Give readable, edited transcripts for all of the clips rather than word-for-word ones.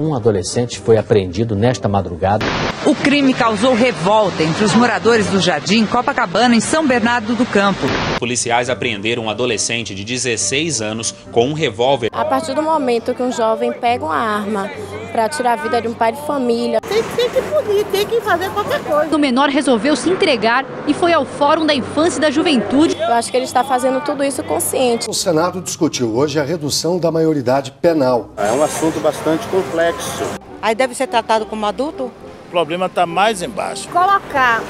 um adolescente foi apreendido nesta madrugada. O crime causou revolta entre os moradores do Jardim Copacabana, em São Bernardo do Campo. Policiais apreenderam um adolescente de 16 anos com um revólver. A partir do momento que um jovem pega uma arma para tirar a vida de um pai de família, tem que punir, tem que fazer qualquer coisa. O menor resolveu se entregar e foi ao Fórum da Infância e da Juventude. Eu acho que ele está fazendo tudo isso consciente. O Senado discutiu hoje a redução da maioridade penal. É um assunto bastante complexo. Aí deve ser tratado como adulto? O problema está mais embaixo. Colocar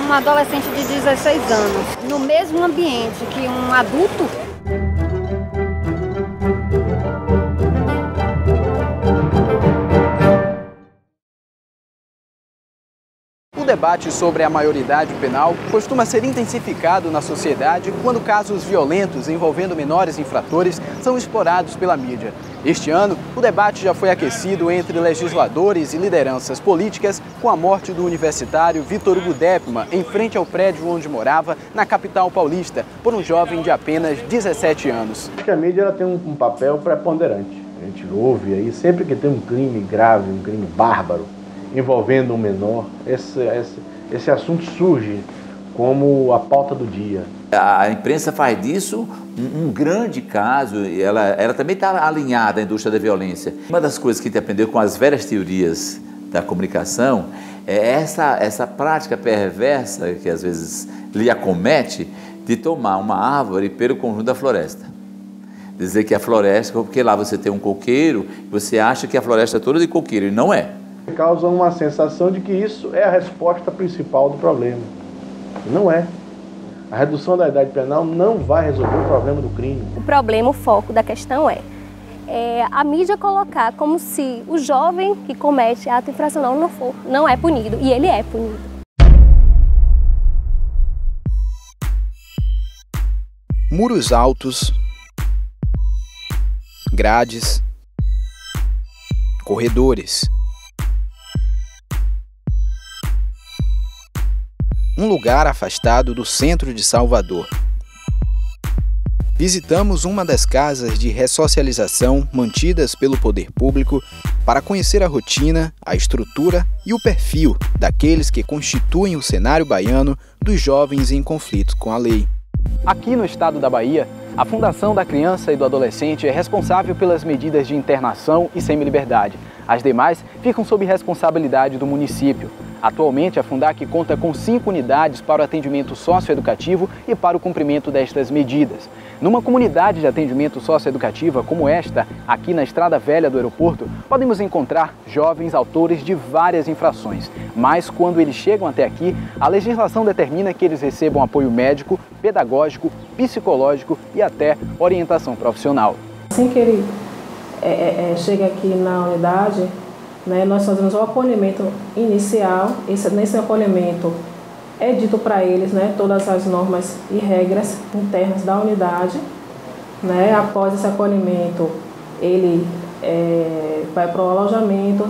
um adolescente de 16 anos no mesmo ambiente que um adulto. O debate sobre a maioridade penal costuma ser intensificado na sociedade quando casos violentos envolvendo menores infratores são explorados pela mídia. Este ano, o debate já foi aquecido entre legisladores e lideranças políticas com a morte do universitário Vitor Hugo Deppmann em frente ao prédio onde morava, na capital paulista, por um jovem de apenas 17 anos. Acho que a mídia ela tem um papel preponderante. A gente ouve aí, sempre que tem um crime grave, um crime bárbaro, envolvendo um menor, esse assunto surge como a pauta do dia. A imprensa faz disso um grande caso, ela também está alinhada à indústria da violência. Uma das coisas que a gente aprendeu com as velhas teorias da comunicação é essa prática perversa que às vezes lhe acomete de tomar uma árvore pelo conjunto da floresta. Dizer que a floresta, porque lá você tem um coqueiro, você acha que a floresta é toda de coqueiro, e não é. Causa uma sensação de que isso é a resposta principal do problema. Não é. A redução da idade penal não vai resolver o problema do crime. O problema, o foco da questão é a mídia colocar como se o jovem que comete ato infracional não é punido, e ele é punido. Muros altos, grades, corredores. Um lugar afastado do centro de Salvador. Visitamos uma das casas de ressocialização mantidas pelo poder público para conhecer a rotina, a estrutura e o perfil daqueles que constituem o cenário baiano dos jovens em conflito com a lei. Aqui no estado da Bahia, a Fundação da Criança e do Adolescente é responsável pelas medidas de internação e semi-liberdade. As demais ficam sob responsabilidade do município. Atualmente, a Fundac conta com 5 unidades para o atendimento socioeducativo e para o cumprimento destas medidas. Numa comunidade de atendimento socioeducativa como esta, aqui na Estrada Velha do aeroporto, podemos encontrar jovens autores de várias infrações. Mas quando eles chegam até aqui, a legislação determina que eles recebam apoio médico, pedagógico, psicológico e até orientação profissional. Assim que ele chega aqui na unidade, nós fazemos o acolhimento inicial. Nesse acolhimento é dito para eles todas as normas e regras internas da unidade. Após esse acolhimento, ele vai para o alojamento,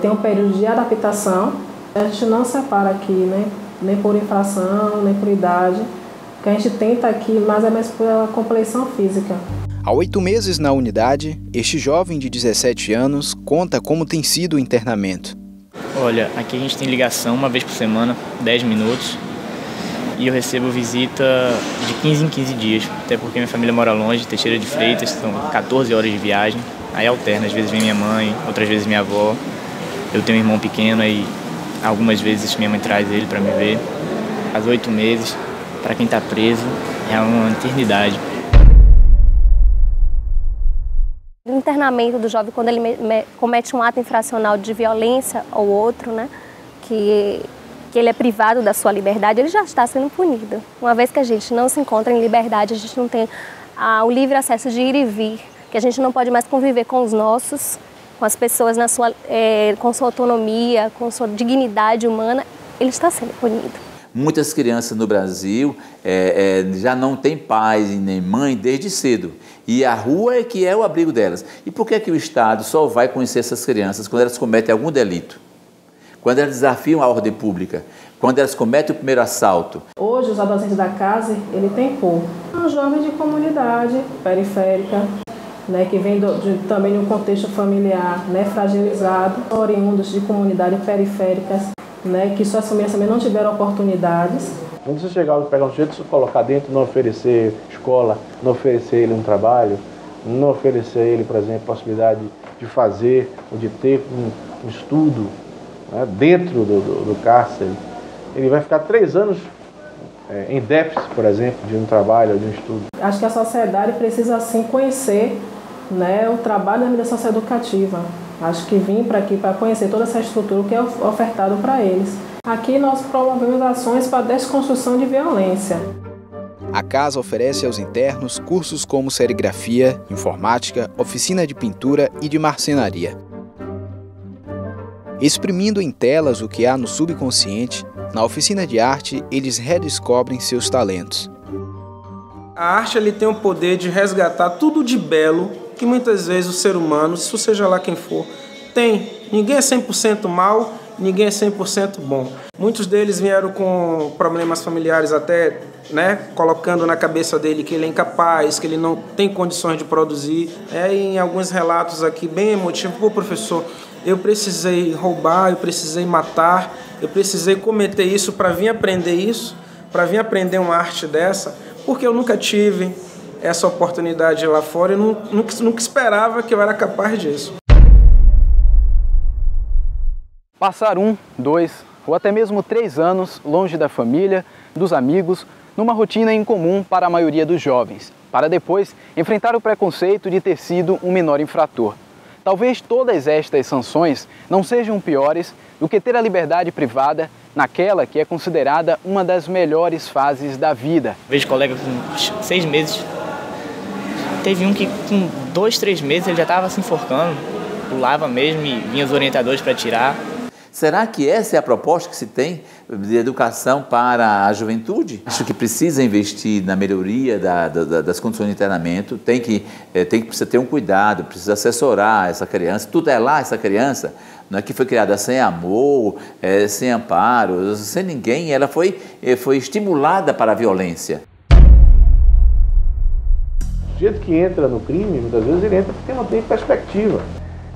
tem um período de adaptação. A gente não separa aqui, nem por infração, nem por idade. O que a gente tenta aqui mais é mais pela compleição física. Há 8 meses na unidade, este jovem de 17 anos conta como tem sido o internamento. Olha, aqui a gente tem ligação uma vez por semana, 10 minutos, e eu recebo visita de 15 em 15 dias, até porque minha família mora longe, Teixeira de Freitas, são 14 horas de viagem, aí alterna, às vezes vem minha mãe, outras vezes minha avó, eu tenho um irmão pequeno, aí algumas vezes minha mãe traz ele para me ver. Há 8 meses, para quem está preso, é uma eternidade. O internamento do jovem, quando ele comete um ato infracional de violência ao outro, que ele é privado da sua liberdade, ele já está sendo punido. Uma vez que a gente não se encontra em liberdade, a gente não tem o livre acesso de ir e vir, que a gente não pode mais conviver com os nossos, com as pessoas com sua autonomia, com sua dignidade humana, ele está sendo punido. Muitas crianças no Brasil já não têm pai nem mãe desde cedo. E a rua é que é o abrigo delas. E por que o Estado só vai conhecer essas crianças quando elas cometem algum delito? Quando elas desafiam a ordem pública? Quando elas cometem o primeiro assalto? Hoje, os adolescentes da casa, ele tem cor. É um jovem de comunidade periférica, né, que vem também de um contexto familiar, né, fragilizado, oriundos de comunidades periféricas, né, que suas famílias também não tiveram oportunidades. Quando você chegar e pegar um sujeito, se colocar dentro, não oferecer escola, não oferecer ele um trabalho, não oferecer ele, por exemplo, a possibilidade de fazer ou de ter um estudo, né, dentro do cárcere, ele vai ficar 3 anos em déficit, por exemplo, de um trabalho ou de um estudo. Acho que a sociedade precisa, sim, conhecer, né, o trabalho da mídia socioeducativa. Acho que vim para aqui para conhecer toda essa estrutura que é ofertado para eles. Aqui nós promovemos ações para a desconstrução de violência. A casa oferece aos internos cursos como serigrafia, informática, oficina de pintura e de marcenaria. Exprimindo em telas o que há no subconsciente, na oficina de arte eles redescobrem seus talentos. A arte ele tem o poder de resgatar tudo de belo que muitas vezes o ser humano, seja lá quem for, tem. Ninguém é 100% mal, ninguém é 100% bom. Muitos deles vieram com problemas familiares até, né, colocando na cabeça dele que ele é incapaz, que ele não tem condições de produzir. Em alguns relatos aqui bem emotivos, pô, professor, eu precisei roubar, eu precisei matar, eu precisei cometer isso para vir aprender isso, para vir aprender uma arte dessa, porque eu nunca tive essa oportunidade lá fora e nunca esperava que eu era capaz disso. Passar 1, 2 ou até mesmo 3 anos longe da família, dos amigos, numa rotina incomum para a maioria dos jovens, para depois enfrentar o preconceito de ter sido um menor infrator. Talvez todas estas sanções não sejam piores do que ter a liberdade privada naquela que é considerada uma das melhores fases da vida. Vejo colega com 6 meses, teve um que com 2, 3 meses ele já estava se enforcando, pulava mesmo e vinha os orientadores para tirar. Será que essa é a proposta que se tem de educação para a juventude? Acho que precisa investir na melhoria das condições de internamento, precisa ter um cuidado, precisa assessorar essa criança, tutelar essa criança, não é, que foi criada sem amor, sem amparo, sem ninguém, ela foi estimulada para a violência. O sujeito que entra no crime, muitas vezes ele entra porque não tem perspectiva.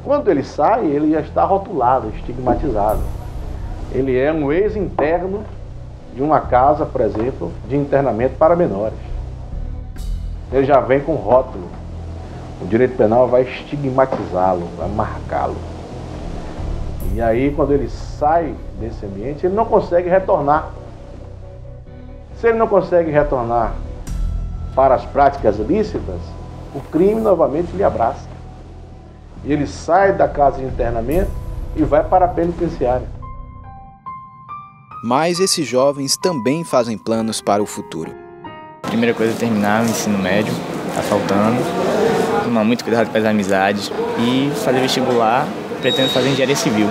Quando ele sai, ele já está rotulado, estigmatizado. Ele é um ex-interno de uma casa, por exemplo, de internamento para menores. Ele já vem com rótulo. O direito penal vai estigmatizá-lo, vai marcá-lo. E aí, quando ele sai desse ambiente, ele não consegue retornar. Se ele não consegue retornar para as práticas ilícitas, o crime novamente lhe abraça. E ele sai da casa de internamento e vai para a penitenciária. Mas esses jovens também fazem planos para o futuro. Primeira coisa é terminar o ensino médio, tá faltando, tomar muito cuidado com as amizades e fazer vestibular, pretendo fazer engenharia civil.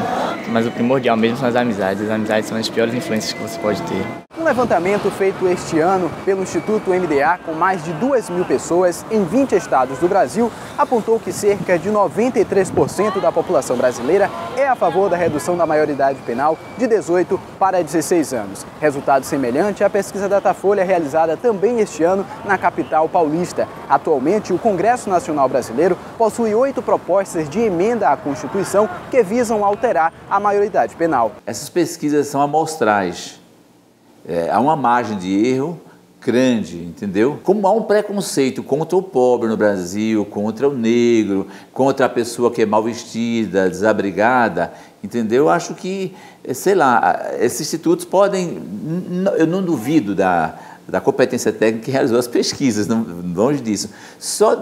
Mas o primordial mesmo são as amizades são as piores influências que você pode ter. Um levantamento feito este ano pelo Instituto MDA com mais de 2.000 pessoas em 20 estados do Brasil apontou que cerca de 93% da população brasileira é a favor da redução da maioridade penal de 18 para 16 anos. Resultado semelhante à pesquisa Datafolha realizada também este ano na capital paulista. Atualmente, o Congresso Nacional Brasileiro possui 8 propostas de emenda à Constituição que visam alterar a maioridade penal. Essas pesquisas são amostrais. Há uma margem de erro grande, entendeu? Como há um preconceito contra o pobre no Brasil, contra o negro, contra a pessoa que é mal vestida, desabrigada, entendeu? Eu acho que, sei lá, esses institutos podem, eu não duvido da competência técnica que realizou as pesquisas, longe disso. Só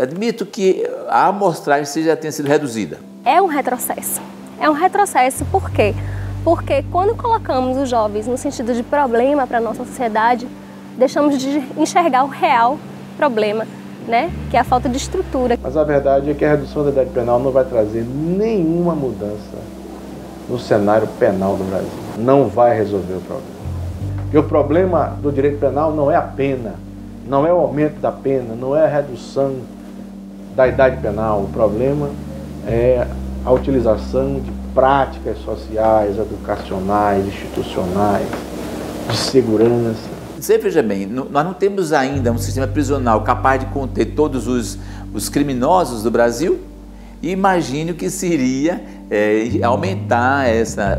admito que a amostragem já tenha sido reduzida. É um retrocesso. É um retrocesso por quê? Porque quando colocamos os jovens no sentido de problema para a nossa sociedade, deixamos de enxergar o real problema, né? Que é a falta de estrutura. Mas a verdade é que a redução da idade penal não vai trazer nenhuma mudança no cenário penal do Brasil. Não vai resolver o problema. Porque o problema do direito penal não é a pena, não é o aumento da pena, não é a redução da idade penal. O problema é a utilização de práticas sociais, educacionais, institucionais, de segurança, Você veja bem, nós não temos ainda um sistema prisional capaz de conter todos os criminosos do Brasil. Imagine o que seria aumentar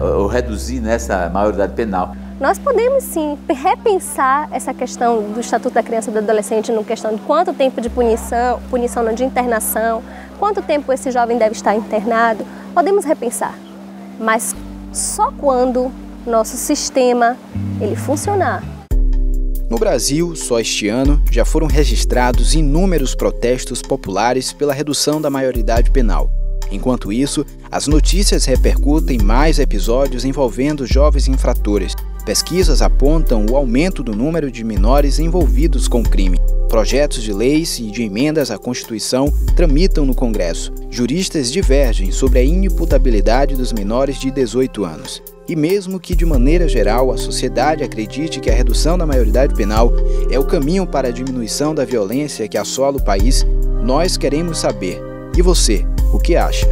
ou reduzir essa maioridade penal. Nós podemos sim repensar essa questão do Estatuto da Criança e do Adolescente no questão de quanto tempo de punição não, de internação, quanto tempo esse jovem deve estar internado. Podemos repensar, mas só quando nosso sistema ele funcionar. No Brasil, só este ano, já foram registrados inúmeros protestos populares pela redução da maioridade penal. Enquanto isso, as notícias repercutem mais episódios envolvendo jovens infratores. Pesquisas apontam o aumento do número de menores envolvidos com crime. Projetos de leis e de emendas à Constituição tramitam no Congresso. Juristas divergem sobre a inimputabilidade dos menores de 18 anos. E mesmo que, de maneira geral, a sociedade acredite que a redução da maioridade penal é o caminho para a diminuição da violência que assola o país, nós queremos saber. E você, o que acha?